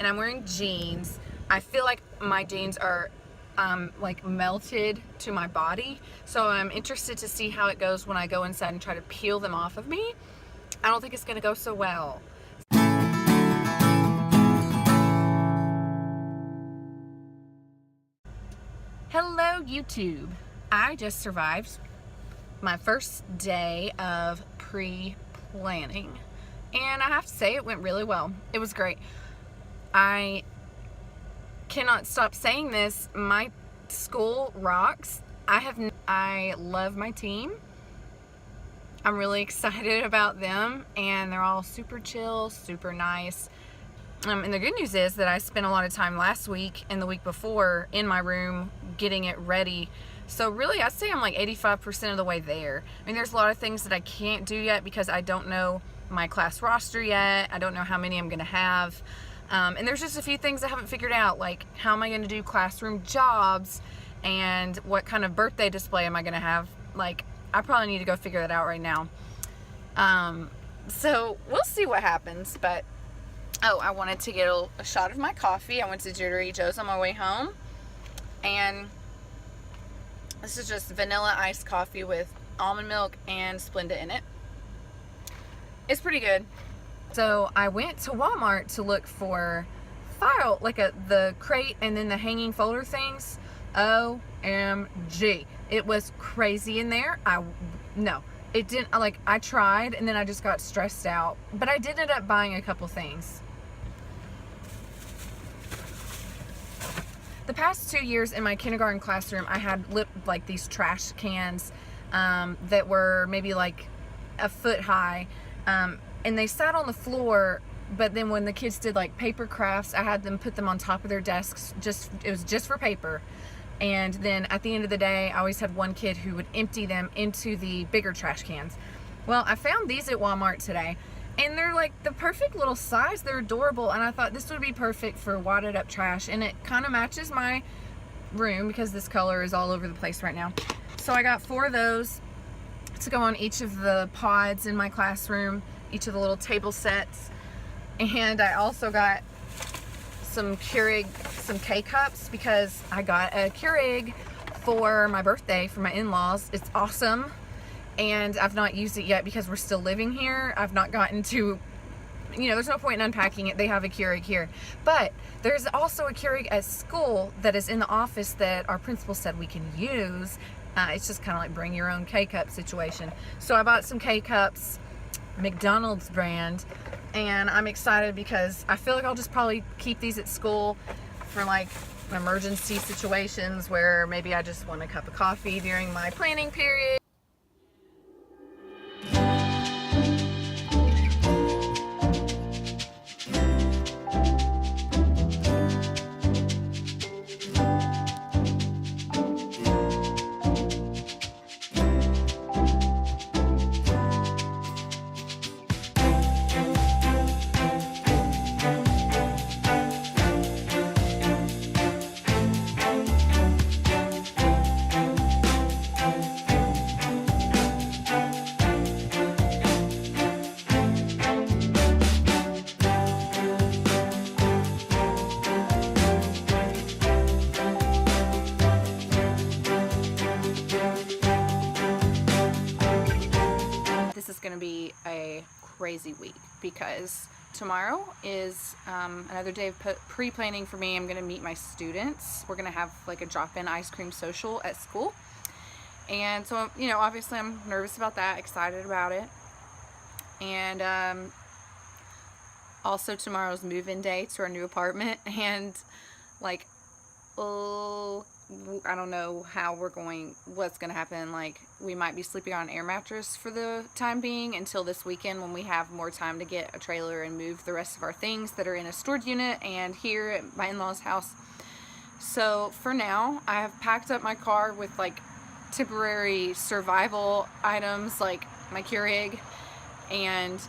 and I'm wearing jeans. I feel like my jeans are like melted to my body, so I'm interested to see how it goes when I go inside and try to peel them off of me. I don't think it's gonna go so well. Hello YouTube. I just survived my first day of pre-planning, and I have to say it went really well. It was great. I cannot stop saying this. My school rocks. I love my team. I'm really excited about them, and they're all super chill, super nice. And the good news is that I spent a lot of time last week and the week before in my room getting it ready. So really, I'd say I'm like 85% of the way there. I mean, there's a lot of things that I can't do yet because I don't know my class roster yet. I don't know how many I'm gonna have. And there's just a few things I haven't figured out, like how am I gonna do classroom jobs and what kind of birthday display am I gonna have. Like, I probably need to go figure that out right now. So we'll see what happens, but oh, I wanted to get a shot of my coffee. I went to Jittery Joe's on my way home, and this is just vanilla iced coffee with almond milk and Splenda in it. It's pretty good. So I went to Walmart to look for file, like the crate and then the hanging folder things. OMG. It was crazy in there. No, it didn't, like, I tried and then I just got stressed out, but I did end up buying a couple things. The past 2 years in my kindergarten classroom, I had like these trash cans that were maybe like a foot high, and they sat on the floor. But then when the kids did like paper crafts, I had them put them on top of their desks. It was just for paper. And then at the end of the day, I always had one kid who would empty them into the bigger trash cans. Well, I found these at Walmart today, and they're like the perfect little size. They're adorable, and I thought this would be perfect for wadded up trash, and it kind of matches my room because this color is all over the place right now. So I got 4 of those to go on each of the pods in my classroom, each of the little table sets. And I also got some Keurig, some K-cups, because I got a Keurig for my birthday for my in-laws. It's awesome. And I've not used it yet because we're still living here. I've not gotten to, there's no point in unpacking it. They have a Keurig here. But there's also a Keurig at school that is in the office that our principal said we can use. It's just kind of like bring your own K-cup situation. So I bought some K-cups, McDonald's brand, and I'm excited because I feel like I'll just probably keep these at school for like emergency situations where maybe I just want a cup of coffee during my planning period. This is going to be a crazy week because tomorrow is another day of pre-planning for me. I'm going to meet my students. We're going to have like a drop-in ice cream social at school. And so, obviously I'm nervous about that, excited about it. And also tomorrow's move-in day to our new apartment. And like, I don't know what's going to happen. Like, we might be sleeping on an air mattress for the time being until this weekend when we have more time to get a trailer and move the rest of our things that are in a storage unit and here at my in-laws' house. So for now, I have packed up my car with like temporary survival items like my Keurig and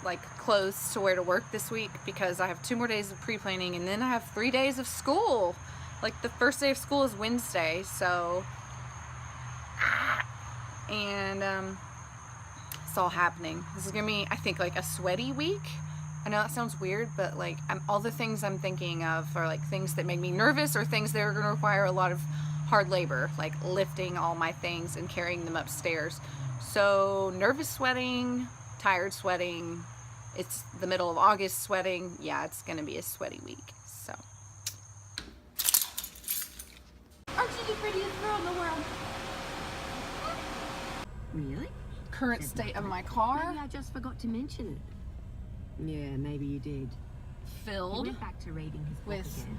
like clothes to wear to work this week because I have 2 more days of pre-planning and then I have 3 days of school. Like, the first day of school is Wednesday, so, and it's all happening. This is gonna be, I think, like a sweaty week. I know that sounds weird, but like all the things I'm thinking of are like things that make me nervous or things that are going to require a lot of hard labor, like lifting all my things and carrying them upstairs. So nervous sweating, tired sweating, it's the middle of August sweating. Yeah, it's going to be a sweaty week. So. Aren't you the prettiest girl in the world? Really? Current state of my car. Maybe I just forgot to mention it. Yeah, maybe you did. Filled He went back to reading his book with again.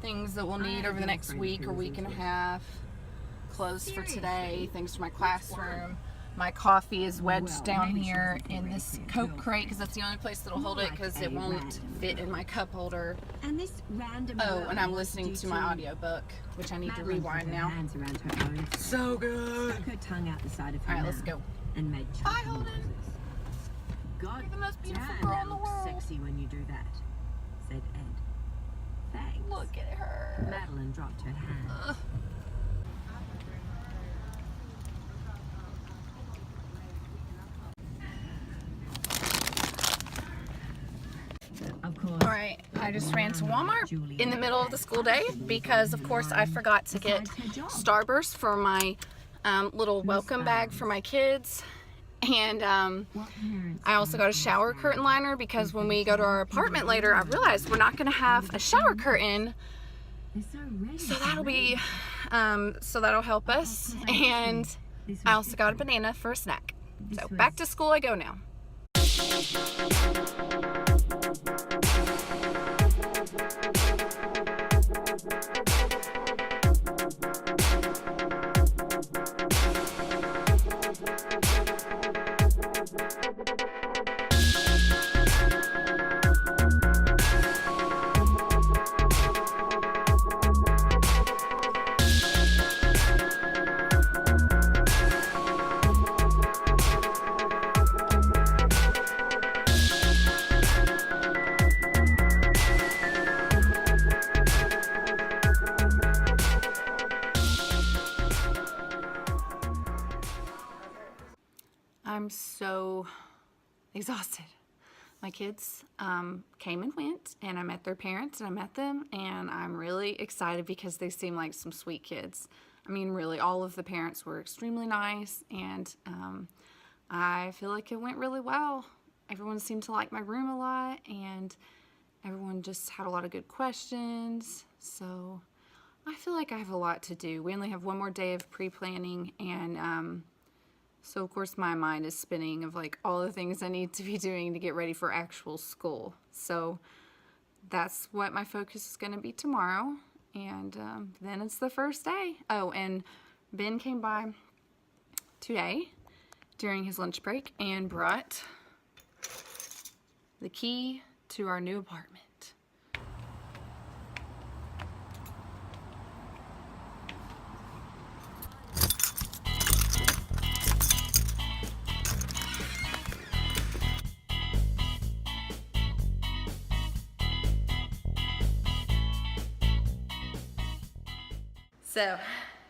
things that we'll need over the next week or week and a half. Clothes for today, things for my classroom. My coffee is wedged down here in this Coke crate because that's the only place that'll hold it because it won't fit in my cup holder. And this random and I'm listening to my audiobook, which I need to rewind now. So good. Stuck her tongue out the side of her Alright, let's go. And made Bye, Holden. God, You're the most beautiful damn, girl that in the looks world. sexy when you do that, said Ed. Thanks. Look at her. Madeline dropped her hand. Ugh. Of course. Alright, I just ran to Walmart in the middle of the school day because, of course, I forgot to get Starburst for my little welcome bag for my kids. And I also got a shower curtain liner because when we go to our apartment later, I realized we're not going to have a shower curtain. So that'll be, so that'll help us. And I also got a banana for a snack. So back to school I go now. I'm so exhausted. My kids came and went, and I met their parents, and I met them, and I'm really excited because they seem like some sweet kids. I mean, really, all of the parents were extremely nice, and I feel like it went really well. Everyone seemed to like my room a lot, and everyone just had a lot of good questions, so I feel like I have a lot to do. We only have one more day of pre-planning, and so of course my mind is spinning of like all the things I need to be doing to get ready for actual school. So that's what my focus is going to be tomorrow, and then it's the first day. Oh, and Ben came by today during his lunch break and brought the key to our new apartment. So,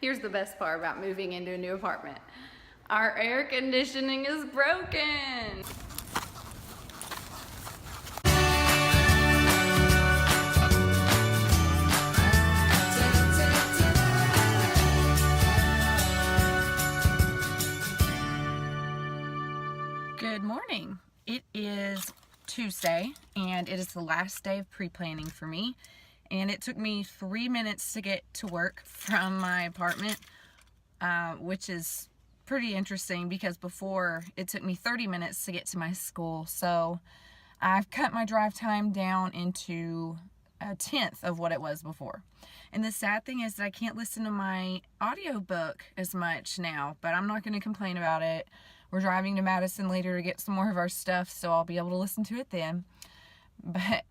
here's the best part about moving into a new apartment. Our air conditioning is broken. Good morning. It is Tuesday, and it is the last day of pre-planning for me. And it took me 3 minutes to get to work from my apartment, which is pretty interesting because before it took me 30 minutes to get to my school. So I've cut my drive time down into a tenth of what it was before. And the sad thing is that I can't listen to my audiobook as much now, but I'm not going to complain about it. We're driving to Madison later to get some more of our stuff, so I'll be able to listen to it then. But,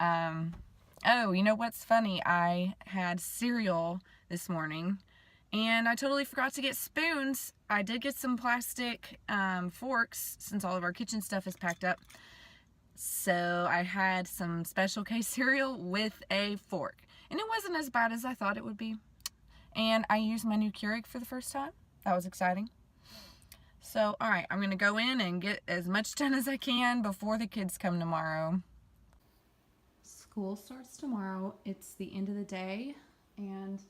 oh, you know what's funny? I had cereal this morning, and I totally forgot to get spoons. I did get some plastic forks, since all of our kitchen stuff is packed up. So I had some Special K cereal with a fork. And it wasn't as bad as I thought it would be. And I used my new Keurig for the first time. That was exciting. So, alright, I'm going to go in and get as much done as I can before the kids come tomorrow. School starts tomorrow. It's the end of the day, and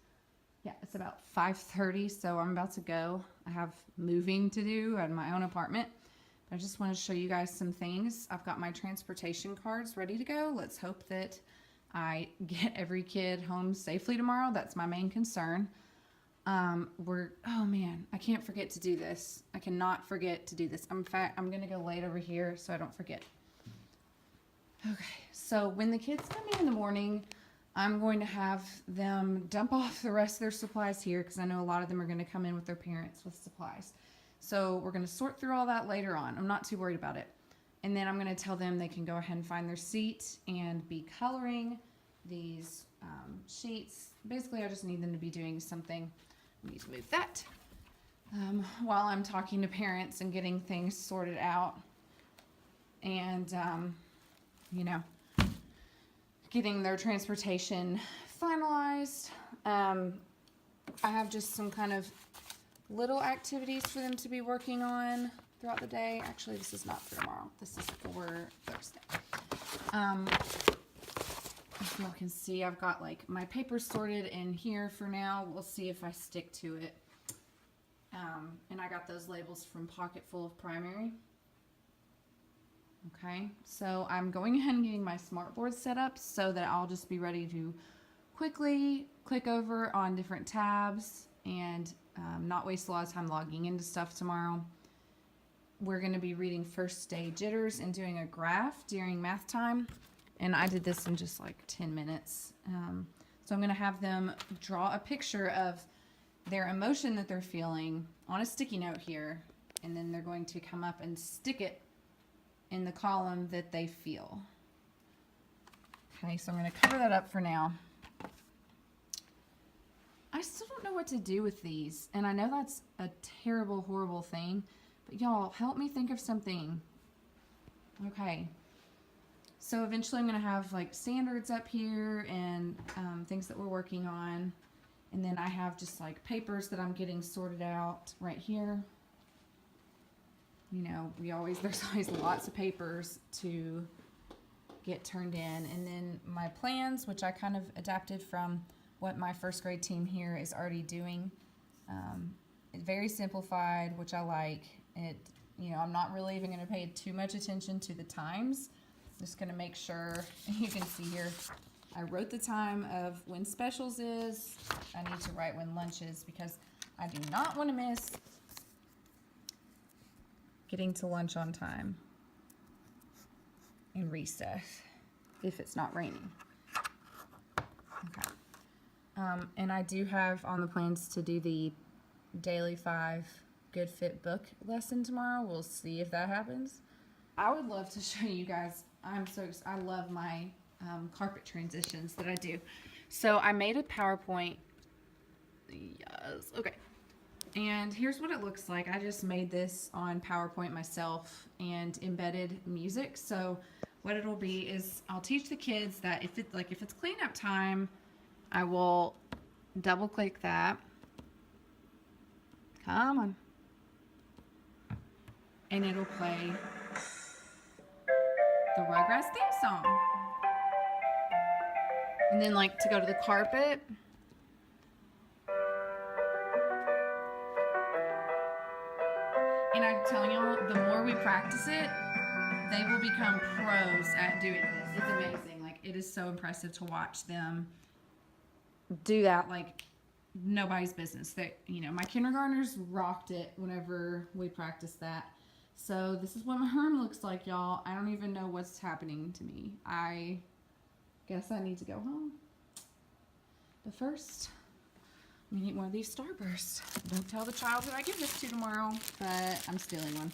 yeah, it's about 5:30, so I'm about to go. I have moving to do at my own apartment. I just want to show you guys some things. I've got my transportation cards ready to go. Let's hope that I get every kid home safely tomorrow. That's my main concern. Oh man, I can't forget to do this. I cannot forget to do this. In fact, I'm gonna go lay it over here so I don't forget. Okay, so when the kids come in the morning, I'm going to have them dump off the rest of their supplies here because I know a lot of them are going to come in with their parents with supplies. So we're going to sort through all that later on. I'm not too worried about it. And then I'm going to tell them they can go ahead and find their seat and be coloring these sheets. Basically, I just need them to be doing something. I need to move that while I'm talking to parents and getting things sorted out. And, you know, getting their transportation finalized. I have just some kind of little activities for them to be working on throughout the day. Actually, this is not for tomorrow. This is for Thursday. As you can see, I've got like my papers sorted in here for now. We'll see if I stick to it. And I got those labels from Pocketful of Primary. Okay, so I'm going ahead and getting my smartboard set up so that I'll just be ready to quickly click over on different tabs and not waste a lot of time logging into stuff tomorrow. We're going to be reading First Day Jitters and doing a graph during math time. And I did this in just like 10 minutes. So I'm going to have them draw a picture of their emotion that they're feeling on a sticky note here. And then they're going to come up and stick it in the column that they feel. Okay, so I'm going to cover that up for now. I still don't know what to do with these, and I know that's a terrible, horrible thing, but y'all, help me think of something. Okay, so eventually I'm going to have like standards up here and things that we're working on, and then I have just like papers that I'm getting sorted out right here. You know, there's always lots of papers to get turned in. And then my plans, which I kind of adapted from what my first grade team here is already doing. Very simplified, which I like. I'm not really even going to pay too much attention to the times. Just going to make sure, you can see here, I wrote the time of when specials is. I need to write when lunch is because I do not want to miss getting to lunch on time and recess if it's not raining. Okay. And I do have on the plans to do the daily 5 good fit book lesson tomorrow. We'll see if that happens. I would love to show you guys. I love my carpet transitions that I do. So I made a PowerPoint. Yes. Okay. And here's what it looks like. I just made this on PowerPoint myself and embedded music. So what it'll be is I'll teach the kids that if it's cleanup time, I will double click that. Come on. And it'll play the Rugrats theme song. And then like to go to the carpet. And I'm telling y'all, the more we practice it, they will become pros at doing this. It's amazing. Like, it is so impressive to watch them do that like nobody's business. My kindergartners rocked it whenever we practiced that. So this is what my room looks like, y'all. I don't even know what's happening to me. I guess I need to go home. But first, I'm gonna eat one of these Starbursts. Don't tell the child that I give this to tomorrow, but I'm stealing one.